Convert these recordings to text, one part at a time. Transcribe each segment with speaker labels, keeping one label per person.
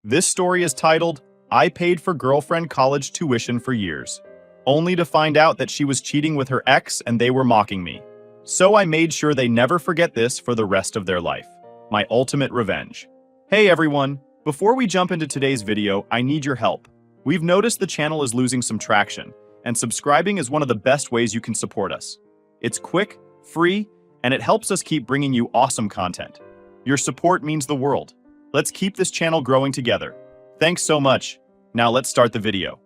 Speaker 1: This story is titled, I Paid for Girlfriend College Tuition for Years, only to find out that she was cheating with her ex and they were mocking me. So I made sure they never forget this for the rest of their life. My ultimate revenge. Hey everyone, before we jump into today's video, I need your help. We've noticed the channel is losing some traction, and subscribing is one of the best ways you can support us. It's quick, free, and it helps us keep bringing you awesome content. Your support means the world. Let's keep this channel growing together. Thanks so much. Now let's start the video.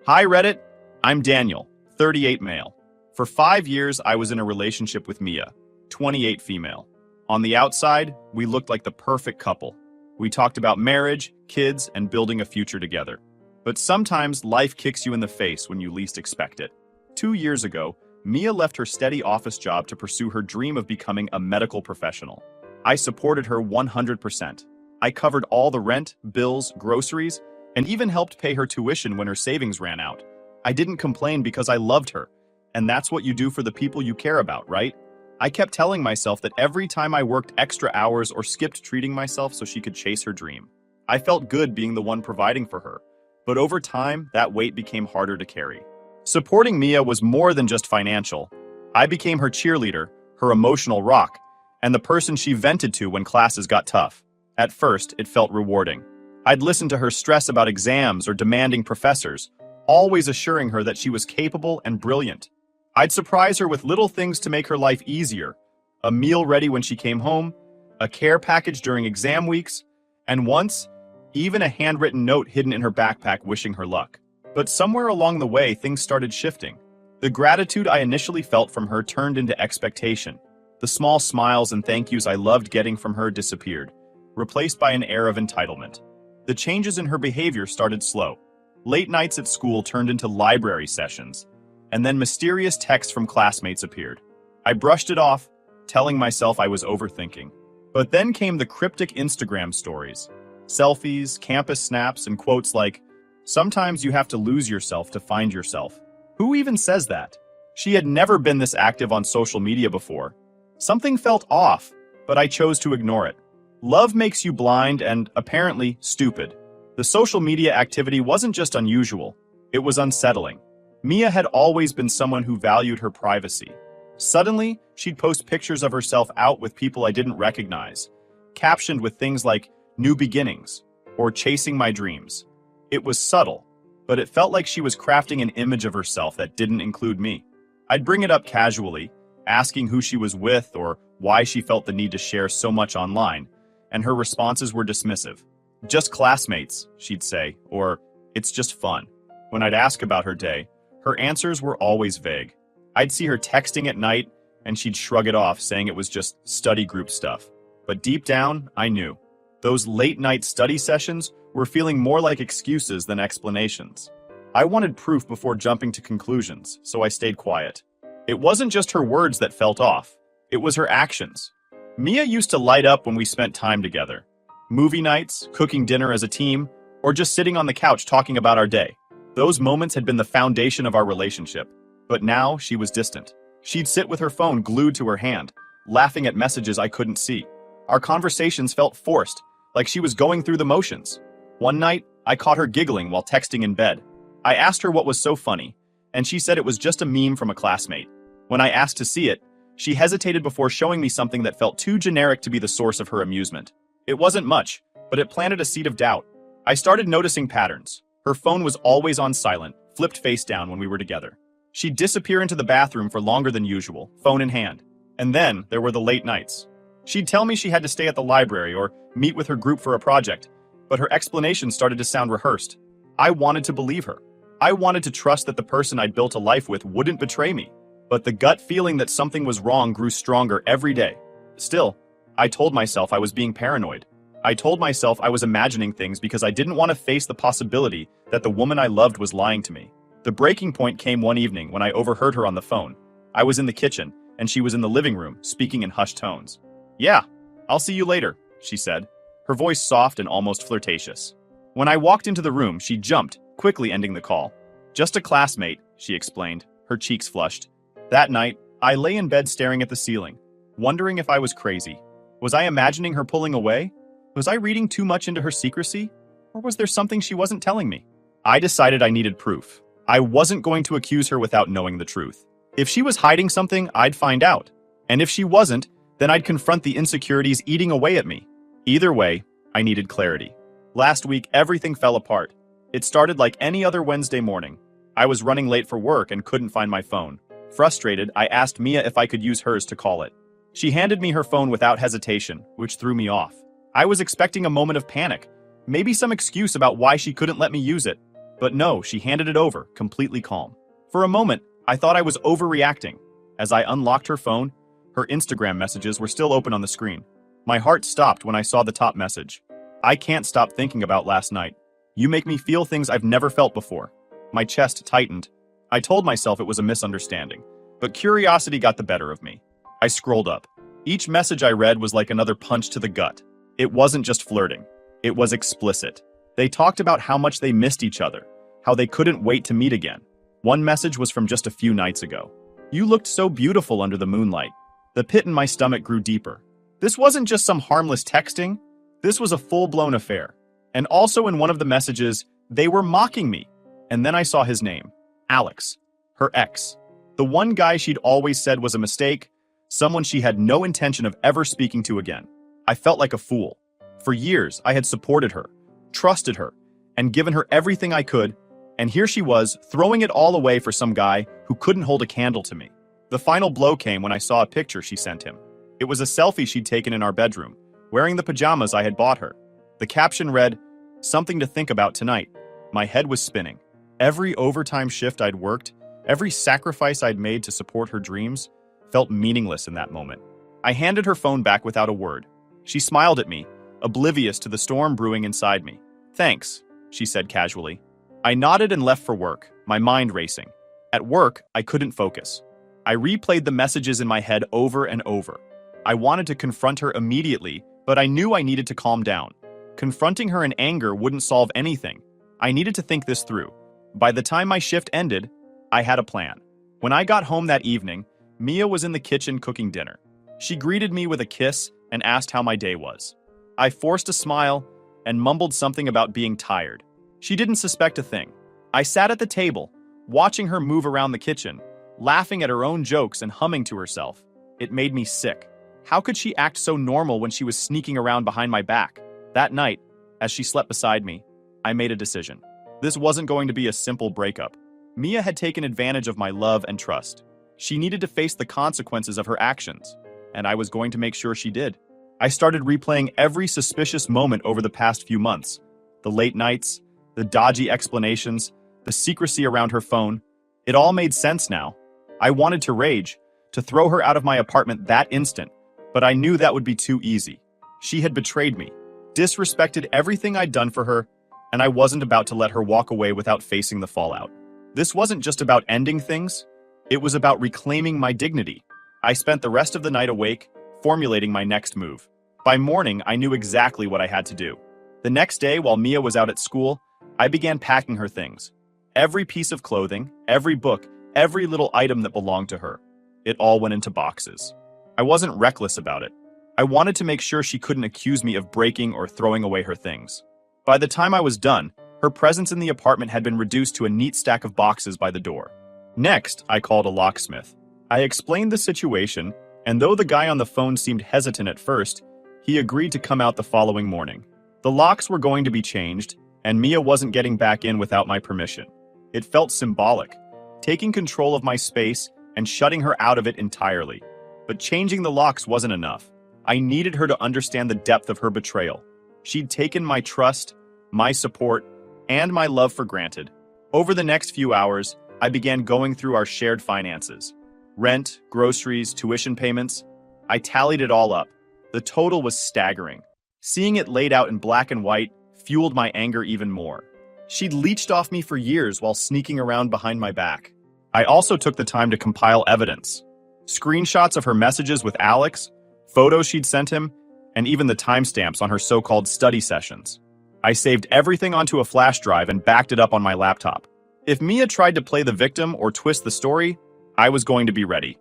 Speaker 1: Hi Reddit, I'm Daniel, 38 male. For 5 years, I was in a relationship with Mia, 28 female. On the outside, we looked like the perfect couple. We talked about marriage, kids, and building a future together. But sometimes life kicks you in the face when you least expect it. 2 years ago, Mia left her steady office job to pursue her dream of becoming a medical professional. I supported her 100%. I covered all the rent, bills, groceries, and even helped pay her tuition when her savings ran out. I didn't complain because I loved her, and that's what you do for the people you care about, right? I kept telling myself that every time I worked extra hours or skipped treating myself so she could chase her dream. I felt good being the one providing for her, but over time, that weight became harder to carry. Supporting Mia was more than just financial. I became her cheerleader, her emotional rock, and the person she vented to when classes got tough. At first, it felt rewarding. I'd listen to her stress about exams or demanding professors, always assuring her that she was capable and brilliant. I'd surprise her with little things to make her life easier. A meal ready when she came home, a care package during exam weeks, and once, even a handwritten note hidden in her backpack wishing her luck. But somewhere along the way, things started shifting. The gratitude I initially felt from her turned into expectation. The small smiles and thank yous I loved getting from her disappeared, replaced by an air of entitlement. The changes in her behavior started slow. Late nights at school turned into library sessions, and then mysterious texts from classmates appeared. I brushed it off, telling myself I was overthinking. But then came the cryptic Instagram stories. Selfies, campus snaps, and quotes like, "Sometimes you have to lose yourself to find yourself." Who even says that? She had never been this active on social media before. Something felt off, but I chose to ignore it. Love makes you blind and, apparently, stupid. The social media activity wasn't just unusual, it was unsettling. Mia had always been someone who valued her privacy. Suddenly, she'd post pictures of herself out with people I didn't recognize, captioned with things like, "New beginnings," or "Chasing my dreams." It was subtle, but it felt like she was crafting an image of herself that didn't include me. I'd bring it up casually, asking who she was with or why she felt the need to share so much online, and her responses were dismissive. "Just classmates," she'd say, or "It's just fun." When I'd ask about her day, her answers were always vague. I'd see her texting at night, and she'd shrug it off, saying it was just study group stuff. But deep down, I knew. Those late-night study sessions were feeling more like excuses than explanations. I wanted proof before jumping to conclusions, so I stayed quiet. It wasn't just her words that felt off. It was her actions. Mia used to light up when we spent time together. Movie nights, cooking dinner as a team, or just sitting on the couch talking about our day. Those moments had been the foundation of our relationship. But now she was distant. She'd sit with her phone glued to her hand, laughing at messages I couldn't see. Our conversations felt forced, like she was going through the motions. One night, I caught her giggling while texting in bed. I asked her what was so funny, and she said it was just a meme from a classmate. When I asked to see it, she hesitated before showing me something that felt too generic to be the source of her amusement. It wasn't much, but it planted a seed of doubt. I started noticing patterns. Her phone was always on silent, flipped face down when we were together. She'd disappear into the bathroom for longer than usual, phone in hand. And then there were the late nights. She'd tell me she had to stay at the library or meet with her group for a project, but her explanations started to sound rehearsed. I wanted to believe her. I wanted to trust that the person I'd built a life with wouldn't betray me. But the gut feeling that something was wrong grew stronger every day. Still, I told myself I was being paranoid. I told myself I was imagining things because I didn't want to face the possibility that the woman I loved was lying to me. The breaking point came one evening when I overheard her on the phone. I was in the kitchen, and she was in the living room, speaking in hushed tones. "Yeah, I'll see you later," she said, her voice soft and almost flirtatious. When I walked into the room, she jumped, quickly ending the call. "Just a classmate," she explained, her cheeks flushed. That night, I lay in bed staring at the ceiling, wondering if I was crazy. Was I imagining her pulling away? Was I reading too much into her secrecy? Or was there something she wasn't telling me? I decided I needed proof. I wasn't going to accuse her without knowing the truth. If she was hiding something, I'd find out. And if she wasn't, then I'd confront the insecurities eating away at me. Either way, I needed clarity. Last week, everything fell apart. It started like any other Wednesday morning. I was running late for work and couldn't find my phone. Frustrated, I asked Mia if I could use hers to call it. She handed me her phone without hesitation, which threw me off. I was expecting a moment of panic, maybe some excuse about why she couldn't let me use it. But no, she handed it over, completely calm. For a moment, I thought I was overreacting. As I unlocked her phone, her Instagram messages were still open on the screen. My heart stopped when I saw the top message. I can't stop thinking about last night. You make me feel things I've never felt before. My chest tightened. I told myself it was a misunderstanding, but curiosity got the better of me. I scrolled up. Each message I read was like another punch to the gut. It wasn't just flirting. It was explicit. They talked about how much they missed each other, how they couldn't wait to meet again. One message was from just a few nights ago. You looked so beautiful under the moonlight. The pit in my stomach grew deeper. This wasn't just some harmless texting. This was a full-blown affair. And also in one of the messages, they were mocking me. And then I saw his name, Alex, her ex. The one guy she'd always said was a mistake, someone she had no intention of ever speaking to again. I felt like a fool. For years, I had supported her, trusted her, and given her everything I could, and here she was, throwing it all away for some guy who couldn't hold a candle to me. The final blow came when I saw a picture she sent him. It was a selfie she'd taken in our bedroom, wearing the pajamas I had bought her. The caption read, "Something to think about tonight." My head was spinning. Every overtime shift I'd worked, every sacrifice I'd made to support her dreams, felt meaningless in that moment. I handed her phone back without a word. She smiled at me, oblivious to the storm brewing inside me. "Thanks," she said casually. I nodded and left for work, my mind racing. At work, I couldn't focus. I replayed the messages in my head over and over. I wanted to confront her immediately, but I knew I needed to calm down. Confronting her in anger wouldn't solve anything. I needed to think this through. By the time my shift ended, I had a plan. When I got home that evening, Mia was in the kitchen cooking dinner. She greeted me with a kiss and asked how my day was. I forced a smile and mumbled something about being tired. She didn't suspect a thing. I sat at the table, watching her move around the kitchen, laughing at her own jokes and humming to herself. It made me sick. How could she act so normal when she was sneaking around behind my back? That night, as she slept beside me, I made a decision. This wasn't going to be a simple breakup. Mia had taken advantage of my love and trust. She needed to face the consequences of her actions, and I was going to make sure she did. I started replaying every suspicious moment over the past few months. The late nights, the dodgy explanations, the secrecy around her phone. It all made sense now. I wanted to rage, to throw her out of my apartment that instant, but I knew that would be too easy. She had betrayed me, disrespected everything I'd done for her, and I wasn't about to let her walk away without facing the fallout. This wasn't just about ending things, it was about reclaiming my dignity. I spent the rest of the night awake, formulating my next move. By morning, I knew exactly what I had to do. The next day, while Mia was out at school, I began packing her things. Every piece of clothing, every book, every little item that belonged to her. It all went into boxes. I wasn't reckless about it. I wanted to make sure she couldn't accuse me of breaking or throwing away her things. By the time I was done, her presence in the apartment had been reduced to a neat stack of boxes by the door. Next, I called a locksmith. I explained the situation, and though the guy on the phone seemed hesitant at first, he agreed to come out the following morning. The locks were going to be changed, and Mia wasn't getting back in without my permission. It felt symbolic, taking control of my space and shutting her out of it entirely. But changing the locks wasn't enough. I needed her to understand the depth of her betrayal. She'd taken my trust, my support, and my love for granted. Over the next few hours, I began going through our shared finances. Rent, groceries, tuition payments. I tallied it all up. The total was staggering. Seeing it laid out in black and white fueled my anger even more. She'd leeched off me for years while sneaking around behind my back. I also took the time to compile evidence. Screenshots of her messages with Alex, photos she'd sent him, and even the timestamps on her so-called study sessions. I saved everything onto a flash drive and backed it up on my laptop. If Mia tried to play the victim or twist the story, I was going to be ready.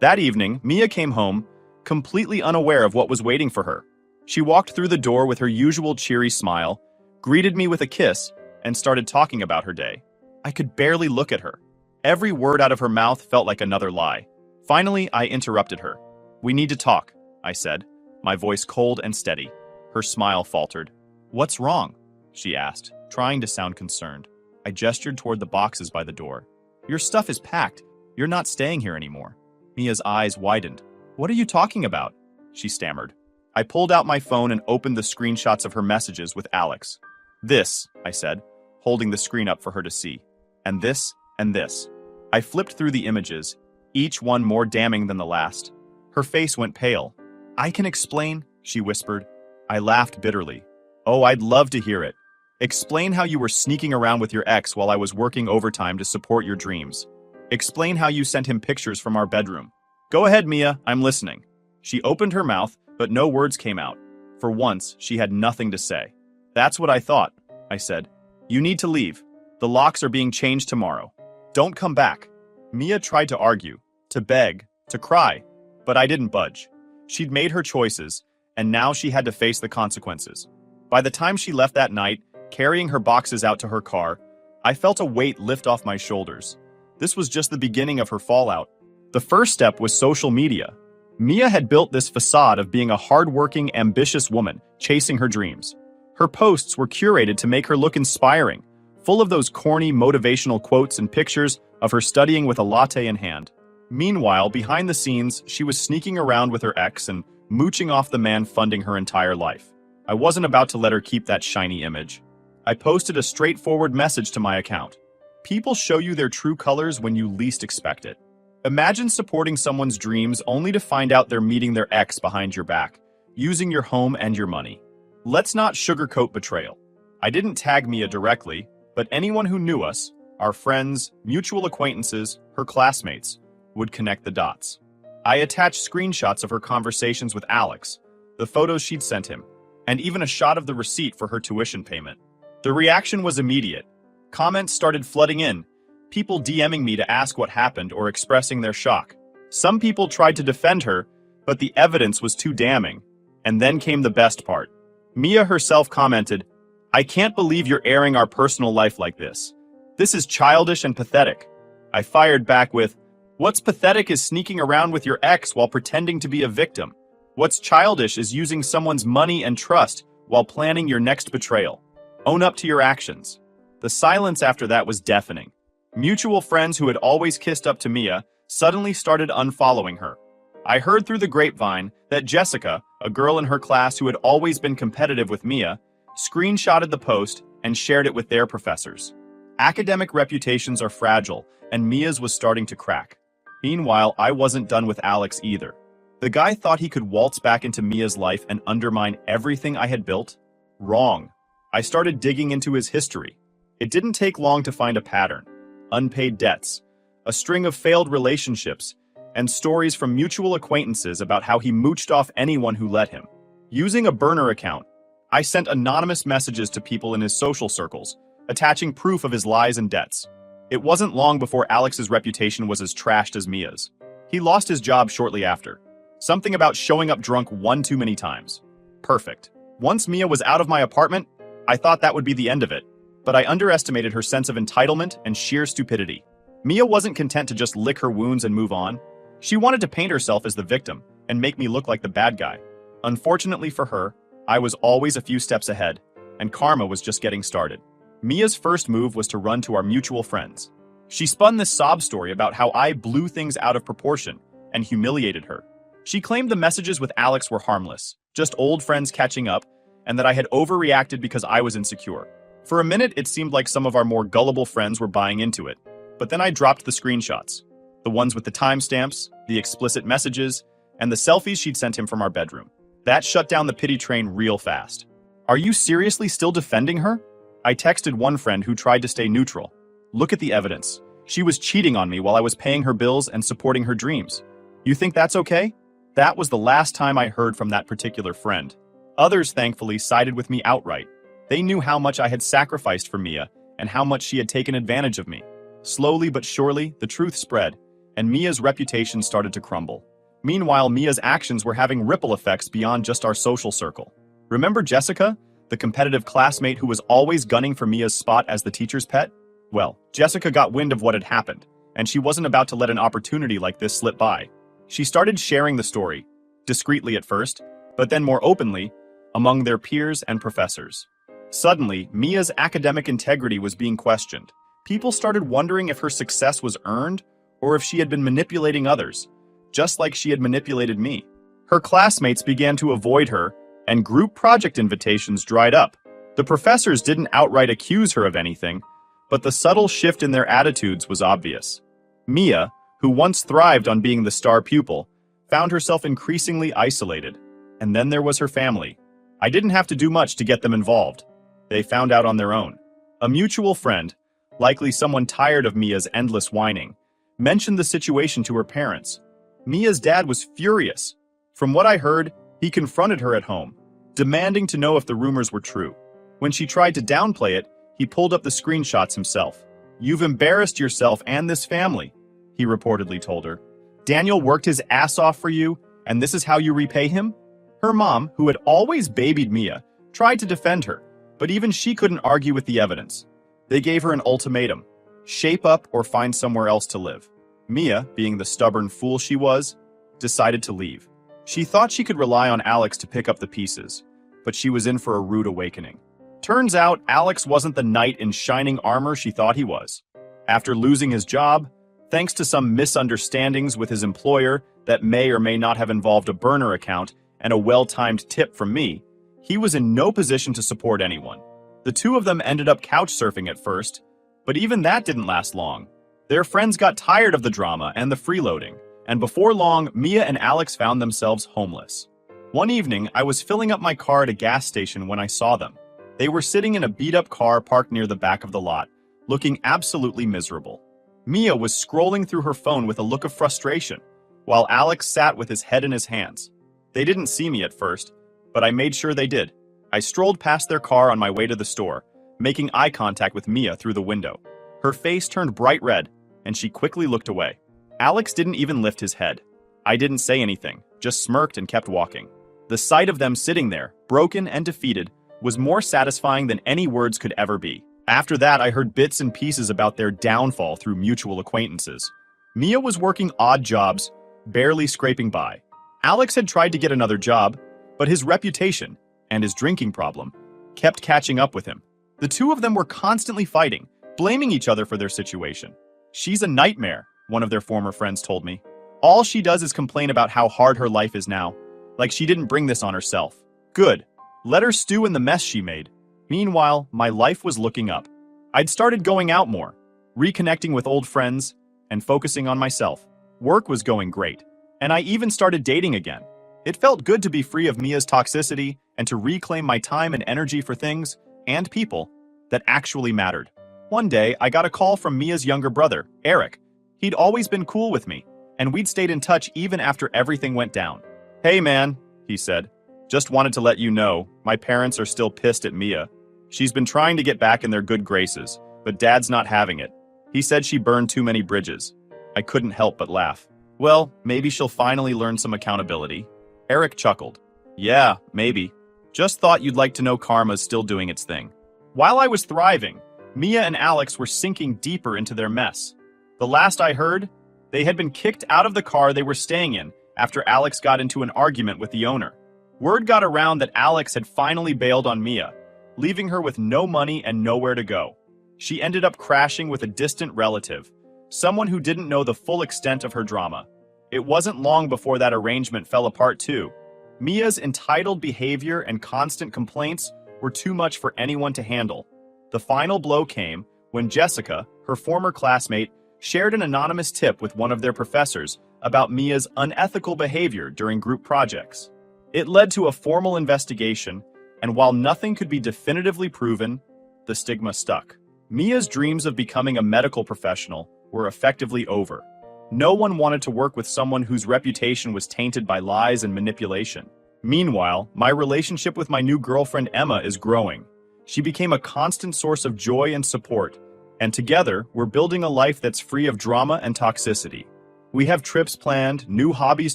Speaker 1: That evening, Mia came home, completely unaware of what was waiting for her. She walked through the door with her usual cheery smile, greeted me with a kiss, and started talking about her day. I could barely look at her. Every word out of her mouth felt like another lie. Finally, I interrupted her. "We need to talk," I said, my voice cold and steady. Her smile faltered. "What's wrong?" she asked, trying to sound concerned. I gestured toward the boxes by the door. "Your stuff is packed. You're not staying here anymore." Mia's eyes widened. "What are you talking about?" she stammered. I pulled out my phone and opened the screenshots of her messages with Alex. "This," I said, holding the screen up for her to see. "And this, and this." I flipped through the images, each one more damning than the last. Her face went pale. "I can explain," she whispered. I laughed bitterly. "Oh, I'd love to hear it. Explain how you were sneaking around with your ex while I was working overtime to support your dreams. Explain how you sent him pictures from our bedroom. Go ahead, Mia, I'm listening." She opened her mouth, but no words came out. For once, she had nothing to say. "That's what I thought," I said. "You need to leave. The locks are being changed tomorrow. Don't come back." Mia tried to argue, to beg, to cry, but I didn't budge. She'd made her choices, and now she had to face the consequences. By the time she left that night, carrying her boxes out to her car, I felt a weight lift off my shoulders. This was just the beginning of her fallout. The first step was social media. Mia had built this facade of being a hardworking, ambitious woman, chasing her dreams. Her posts were curated to make her look inspiring, full of those corny motivational quotes and pictures of her studying with a latte in hand. Meanwhile, behind the scenes, she was sneaking around with her ex and mooching off the man funding her entire life. I wasn't about to let her keep that shiny image. I posted a straightforward message to my account. People show you their true colors when you least expect it. Imagine supporting someone's dreams only to find out they're meeting their ex behind your back, using your home and your money. Let's not sugarcoat betrayal. I didn't tag Mia directly, but anyone who knew us, our friends, mutual acquaintances, her classmates, would connect the dots. I attached screenshots of her conversations with Alex, the photos she'd sent him, and even a shot of the receipt for her tuition payment. The reaction was immediate. Comments started flooding in, people DMing me to ask what happened or expressing their shock. Some people tried to defend her, but the evidence was too damning. And then came the best part. Mia herself commented, "I can't believe you're airing our personal life like this. This is childish and pathetic." I fired back with, "What's pathetic is sneaking around with your ex while pretending to be a victim. What's childish is using someone's money and trust while planning your next betrayal. Own up to your actions." The silence after that was deafening. Mutual friends who had always kissed up to Mia suddenly started unfollowing her. I heard through the grapevine that Jessica, a girl in her class who had always been competitive with Mia, screenshotted the post and shared it with their professors. Academic reputations are fragile, and Mia's was starting to crack. Meanwhile, I wasn't done with Alex either. The guy thought he could waltz back into Mia's life and undermine everything I had built? Wrong. I started digging into his history. It didn't take long to find a pattern. Unpaid debts, a string of failed relationships, and stories from mutual acquaintances about how he mooched off anyone who let him. Using a burner account, I sent anonymous messages to people in his social circles, attaching proof of his lies and debts. It wasn't long before Alex's reputation was as trashed as Mia's. He lost his job shortly after. Something about showing up drunk one too many times. Perfect. Once Mia was out of my apartment, I thought that would be the end of it. But I underestimated her sense of entitlement and sheer stupidity. Mia wasn't content to just lick her wounds and move on. She wanted to paint herself as the victim and make me look like the bad guy. Unfortunately for her, I was always a few steps ahead, and karma was just getting started. Mia's first move was to run to our mutual friends. She spun this sob story about how I blew things out of proportion and humiliated her. She claimed the messages with Alex were harmless, just old friends catching up, and that I had overreacted because I was insecure. For a minute, it seemed like some of our more gullible friends were buying into it. But then I dropped the screenshots. The ones with the timestamps, the explicit messages, and the selfies she'd sent him from our bedroom. That shut down the pity train real fast. "Are you seriously still defending her?" I texted one friend who tried to stay neutral. "Look at the evidence. She was cheating on me while I was paying her bills and supporting her dreams. You think that's okay?" That was the last time I heard from that particular friend. Others, thankfully, sided with me outright. They knew how much I had sacrificed for Mia and how much she had taken advantage of me. Slowly but surely, the truth spread, and Mia's reputation started to crumble. Meanwhile, Mia's actions were having ripple effects beyond just our social circle. Remember Jessica, the competitive classmate who was always gunning for Mia's spot as the teacher's pet? Well, Jessica got wind of what had happened, and she wasn't about to let an opportunity like this slip by. She started sharing the story, discreetly at first, but then more openly, among their peers and professors. Suddenly, Mia's academic integrity was being questioned. People started wondering if her success was earned or if she had been manipulating others, just like she had manipulated me. Her classmates began to avoid her, and group project invitations dried up. The professors didn't outright accuse her of anything, but the subtle shift in their attitudes was obvious. Mia, who once thrived on being the star pupil, found herself increasingly isolated. And then there was her family. I didn't have to do much to get them involved. They found out on their own. A mutual friend, likely someone tired of Mia's endless whining, mentioned the situation to her parents. Mia's dad was furious. From what I heard, he confronted her at home, demanding to know if the rumors were true. When she tried to downplay it, he pulled up the screenshots himself. "You've embarrassed yourself and this family," he reportedly told her. "Daniel worked his ass off for you, and this is how you repay him?" Her mom, who had always babied Mia, tried to defend her, but even she couldn't argue with the evidence. They gave her an ultimatum: shape up or find somewhere else to live. Mia, being the stubborn fool she was, decided to leave. She thought she could rely on Alex to pick up the pieces, but she was in for a rude awakening. Turns out, Alex wasn't the knight in shining armor she thought he was. After losing his job, thanks to some misunderstandings with his employer that may or may not have involved a burner account and a well-timed tip from me, he was in no position to support anyone. The two of them ended up couch surfing at first, but even that didn't last long. Their friends got tired of the drama and the freeloading, and before long, Mia and Alex found themselves homeless. One evening, I was filling up my car at a gas station when I saw them. They were sitting in a beat-up car parked near the back of the lot, looking absolutely miserable. Mia was scrolling through her phone with a look of frustration, while Alex sat with his head in his hands. They didn't see me at first, but I made sure they did. I strolled past their car on my way to the store, making eye contact with Mia through the window. Her face turned bright red, and she quickly looked away. Alex didn't even lift his head. I didn't say anything, just smirked and kept walking. The sight of them sitting there, broken and defeated, was more satisfying than any words could ever be. After that, I heard bits and pieces about their downfall through mutual acquaintances. Mia was working odd jobs, barely scraping by. Alex had tried to get another job, but his reputation, and his drinking problem, kept catching up with him. The two of them were constantly fighting, blaming each other for their situation. "She's a nightmare," one of their former friends told me. "All she does is complain about how hard her life is now, like she didn't bring this on herself. Good. Let her stew in the mess she made." Meanwhile, my life was looking up. I'd started going out more, reconnecting with old friends, and focusing on myself. Work was going great, and I even started dating again. It felt good to be free of Mia's toxicity and to reclaim my time and energy for things, and people, that actually mattered. One day, I got a call from Mia's younger brother, Eric. He'd always been cool with me, and we'd stayed in touch even after everything went down. "Hey man," he said. "Just wanted to let you know, my parents are still pissed at Mia. She's been trying to get back in their good graces, but Dad's not having it. He said she burned too many bridges." I couldn't help but laugh. "Well, maybe she'll finally learn some accountability." Eric chuckled. "Yeah, maybe. Just thought you'd like to know karma's still doing its thing." While I was thriving, Mia and Alex were sinking deeper into their mess. The last I heard, they had been kicked out of the car they were staying in after Alex got into an argument with the owner. Word got around that Alex had finally bailed on Mia, leaving her with no money and nowhere to go. She ended up crashing with a distant relative, someone who didn't know the full extent of her drama. It wasn't long before that arrangement fell apart too. Mia's entitled behavior and constant complaints were too much for anyone to handle. The final blow came when Jessica, her former classmate, shared an anonymous tip with one of their professors about Mia's unethical behavior during group projects. It led to a formal investigation, and while nothing could be definitively proven, the stigma stuck. Mia's dreams of becoming a medical professional were effectively over. No one wanted to work with someone whose reputation was tainted by lies and manipulation. Meanwhile, my relationship with my new girlfriend Emma is growing. She became a constant source of joy and support, and together, we're building a life that's free of drama and toxicity. We have trips planned, new hobbies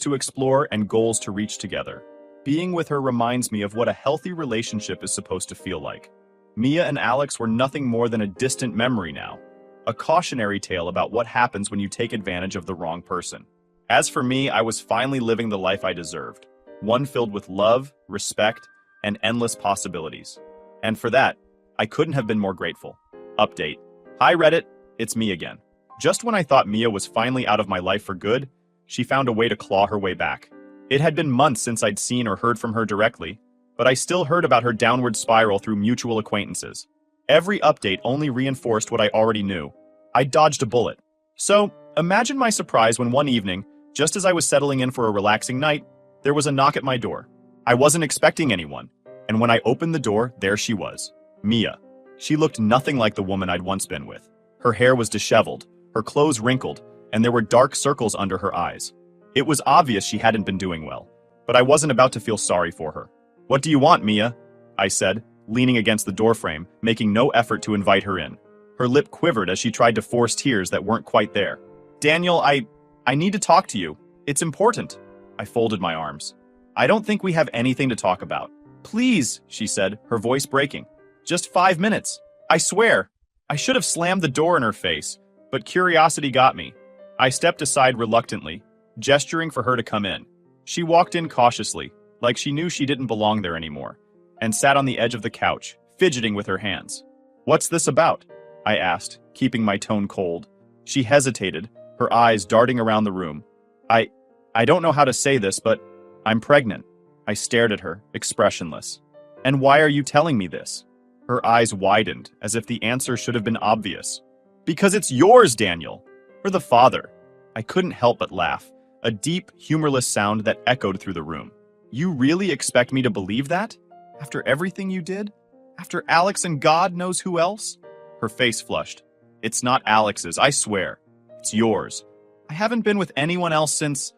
Speaker 1: to explore, and goals to reach together. Being with her reminds me of what a healthy relationship is supposed to feel like. Mia and Alex were nothing more than a distant memory now, a cautionary tale about what happens when you take advantage of the wrong person. As for me, I was finally living the life I deserved, one filled with love, respect, and endless possibilities. And for that, I couldn't have been more grateful. Update. Hi Reddit, it's me again. Just when I thought Mia was finally out of my life for good, she found a way to claw her way back. It had been months since I'd seen or heard from her directly, but I still heard about her downward spiral through mutual acquaintances. Every update only reinforced what I already knew. I dodged a bullet. So, imagine my surprise when one evening, just as I was settling in for a relaxing night, there was a knock at my door. I wasn't expecting anyone, and when I opened the door, there she was, Mia. She looked nothing like the woman I'd once been with. Her hair was disheveled, her clothes wrinkled, and there were dark circles under her eyes. It was obvious she hadn't been doing well, but I wasn't about to feel sorry for her. "What do you want, Mia?" I said, leaning against the doorframe, making no effort to invite her in. Her lip quivered as she tried to force tears that weren't quite there. "Daniel, I need to talk to you. It's important." I folded my arms. "I don't think we have anything to talk about." "Please," she said, her voice breaking. "Just 5 minutes. I swear." I should have slammed the door in her face, but curiosity got me. I stepped aside reluctantly, gesturing for her to come in. She walked in cautiously, like she knew she didn't belong there anymore, and sat on the edge of the couch, fidgeting with her hands. "What's this about?" I asked, keeping my tone cold. She hesitated, her eyes darting around the room. I don't know how to say this, but I'm pregnant." I stared at her, expressionless. "And why are you telling me this?" Her eyes widened, as if the answer should have been obvious. "Because it's yours, Daniel. We're the father." I couldn't help but laugh, a deep, humorless sound that echoed through the room. "You really expect me to believe that? After everything you did? After Alex and God knows who else?" Her face flushed. "It's not Alex's, I swear. It's yours. I haven't been with anyone else since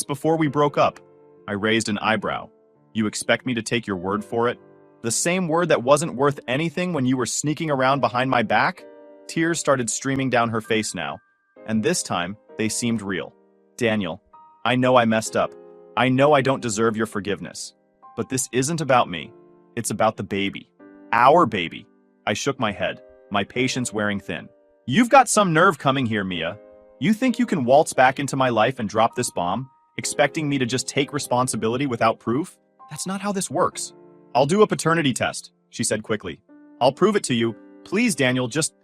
Speaker 1: before we broke up." I raised an eyebrow. "You expect me to take your word for it? The same word that wasn't worth anything when you were sneaking around behind my back?" Tears started streaming down her face now, and this time, they seemed real. "Daniel, I know I messed up. I know I don't deserve your forgiveness. But this isn't about me. It's about the baby. Our baby." I shook my head, my patience wearing thin. "You've got some nerve coming here, Mia. You think you can waltz back into my life and drop this bomb, expecting me to just take responsibility without proof? That's not how this works." "I'll do a paternity test," she said quickly. "I'll prove it to you. Please, Daniel, just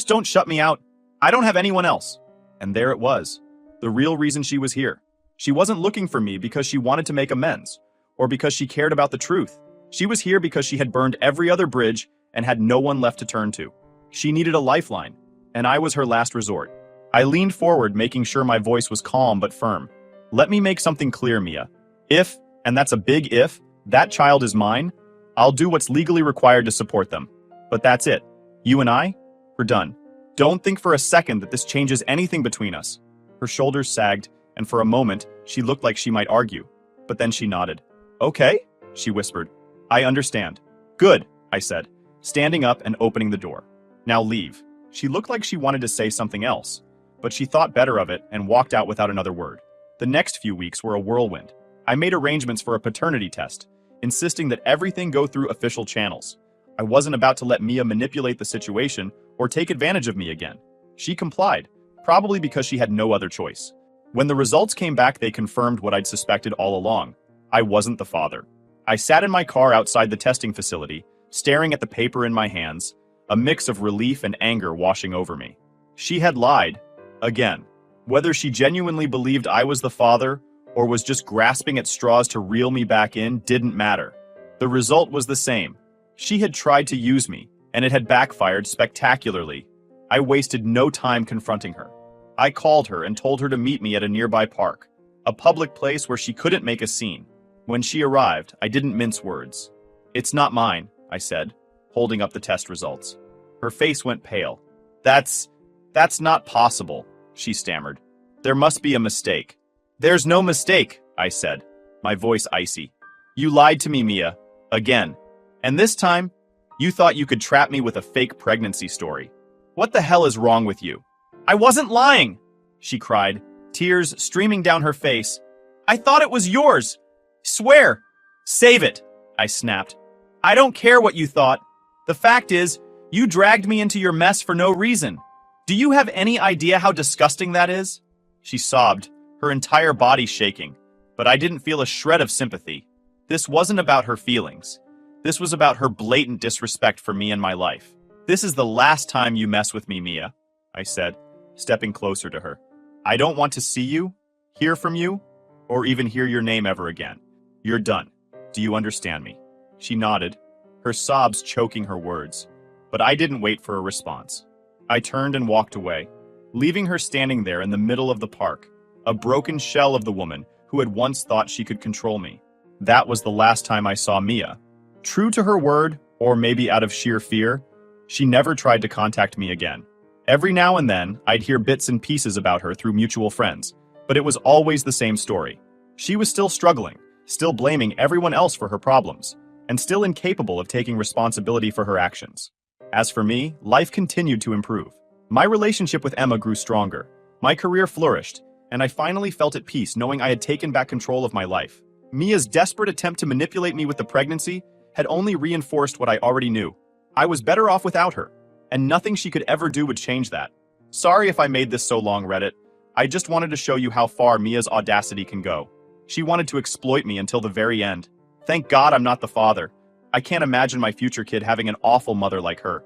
Speaker 1: don't shut me out. I don't have anyone else." And there it was, the real reason she was here. She wasn't looking for me because she wanted to make amends, or because she cared about the truth. She was here because she had burned every other bridge and had no one left to turn to. She needed a lifeline, and I was her last resort. I leaned forward, making sure my voice was calm but firm. "Let me make something clear, Mia. If, and that's a big if, that child is mine, I'll do what's legally required to support them. But that's it. You and I, we're done. Don't think for a second that this changes anything between us." Her shoulders sagged, and for a moment, she looked like she might argue. But then she nodded. "Okay," she whispered. "I understand." "Good," I said, standing up and opening the door. "Now leave." She looked like she wanted to say something else, but she thought better of it and walked out without another word. The next few weeks were a whirlwind. I made arrangements for a paternity test, insisting that everything go through official channels. I wasn't about to let Mia manipulate the situation or take advantage of me again. She complied, probably because she had no other choice. When the results came back, they confirmed what I'd suspected all along. I wasn't the father. I sat in my car outside the testing facility, staring at the paper in my hands, a mix of relief and anger washing over me. She had lied. Again. Whether she genuinely believed I was the father or was just grasping at straws to reel me back in didn't matter. The result was the same. She had tried to use me, and it had backfired spectacularly. I wasted no time confronting her. I called her and told her to meet me at a nearby park, a public place where she couldn't make a scene. When she arrived, I didn't mince words. "It's not mine," I said, holding up the test results. Her face went pale. That's not possible," she stammered. "There must be a mistake." "There's no mistake," I said, my voice icy. "You lied to me, Mia. Again. And this time, you thought you could trap me with a fake pregnancy story. What the hell is wrong with you?" "I wasn't lying," she cried, tears streaming down her face. "I thought it was yours. Swear." Save it, I snapped. I don't care what you thought. The fact is, you dragged me into your mess for no reason. Do you have any idea how disgusting that is? She sobbed, her entire body shaking, but I didn't feel a shred of sympathy. This wasn't about her feelings. This was about her blatant disrespect for me and my life. This is the last time you mess with me, Mia, I said, stepping closer to her. I don't want to see you, hear from you, or even hear your name ever again. You're done. Do you understand me? She nodded, her sobs choking her words. But I didn't wait for a response. I turned and walked away, leaving her standing there in the middle of the park, a broken shell of the woman who had once thought she could control me. That was the last time I saw Mia. True to her word, or maybe out of sheer fear, she never tried to contact me again. Every now and then, I'd hear bits and pieces about her through mutual friends, but it was always the same story. She was still struggling, still blaming everyone else for her problems, and still incapable of taking responsibility for her actions. As for me, life continued to improve. My relationship with Emma grew stronger, my career flourished, and I finally felt at peace knowing I had taken back control of my life. Mia's desperate attempt to manipulate me with the pregnancy had only reinforced what I already knew. I was better off without her, and nothing she could ever do would change that. Sorry if I made this so long, Reddit. I just wanted to show you how far Mia's audacity can go. She wanted to exploit me until the very end. Thank God I'm not the father. I can't imagine my future kid having an awful mother like her.